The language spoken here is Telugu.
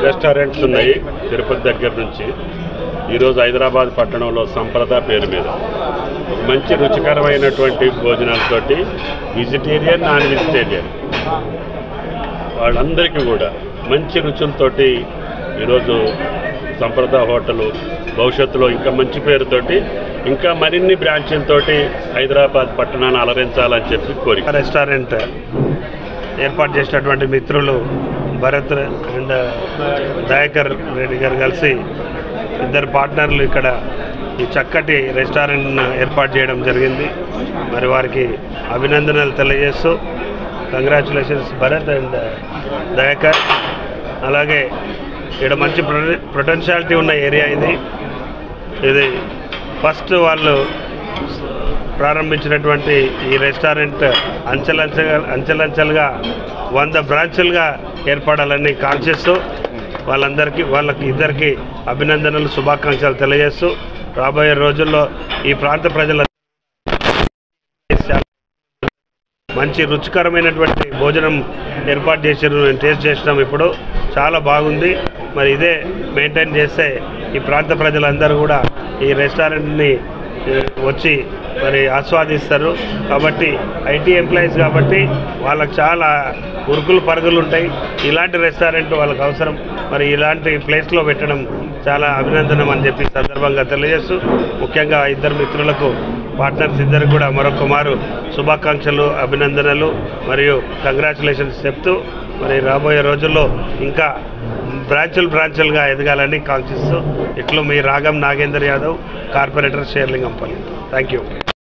రెస్టారెంట్స్ ఉన్నాయి తిరుపతి దగ్గర నుంచి. ఈరోజు హైదరాబాద్ పట్టణంలో సంప్రద పేరు మీద మంచి రుచికరమైనటువంటి భోజనాలతోటి వెజిటేరియన్ నాన్ వెజిటేరియన్ వాళ్ళందరికీ కూడా మంచి రుచులతోటి ఈరోజు సంప్రద హోటలు భవిష్యత్తులో ఇంకా మంచి పేరుతోటి ఇంకా మరిన్ని బ్రాంచీలతోటి హైదరాబాద్ పట్టణాన్ని అలరించాలని చెప్పి కోరిక. రెస్టారెంట్ ఏర్పాటు చేసినటువంటి మిత్రులు భరత్ అండ్ దయాకర్ రెడ్డి గారు కలిసి ఇద్దరు పార్ట్నర్లు ఇక్కడ ఈ చక్కటి రెస్టారెంట్ను ఏర్పాటు చేయడం జరిగింది. మరి వారికి అభినందనలు తెలియజేస్తూ కంగ్రాచులేషన్స్ భరత్ అండ్ దయాకర్. అలాగే ఇక్కడ మంచి పొటెన్షియాలిటీ ఉన్న ఏరియా ఇది ఫస్ట్ వాళ్ళు ప్రారంభించినటువంటి ఈ రెస్టారెంట్ అంచెలంచెలుగా 100 బ్రాంచులుగా ఏర్పడాలని కాంక్షిస్తూ వాళ్ళకి ఇద్దరికి అభినందనలు శుభాకాంక్షలు తెలియజేస్తూ రాబోయే రోజుల్లో ఈ ప్రాంత ప్రజల మంచి రుచికరమైనటువంటి భోజనం ఏర్పాటు చేసారు. నేను టేస్ట్ చేసినాం, ఇప్పుడు చాలా బాగుంది. మరి ఇదే మెయింటైన్ చేస్తే ఈ ప్రాంత ప్రజలందరూ కూడా ఈ రెస్టారెంట్ని వచ్చి మరి ఆస్వాదిస్తారు. కాబట్టి ఐటీ ఎంప్లాయీస్ కాబట్టి వాళ్ళకి చాలా ఉరుకులు పరుగులు ఉంటాయి. ఇలాంటి రెస్టారెంట్ వాళ్ళకి అవసరం. మరి ఇలాంటి ప్లేస్లో పెట్టడం చాలా అభినందనం అని చెప్పి సందర్భంగా తెలియజేస్తూ ముఖ్యంగా ఇద్దరు మిత్రులకు పార్ట్నర్స్ ఇద్దరికి కూడా మరొక మారు శుభాకాంక్షలు అభినందనలు మరియు కంగ్రాచులేషన్స్ చెప్తూ మరి రాబోయే రోజుల్లో ఇంకా బ్రాంచులుగా ఎదగాలని కాంక్షిస్తూ ఇట్లు మీ రాగం Nagender Yadav, corporator Serilingampally. Thank you.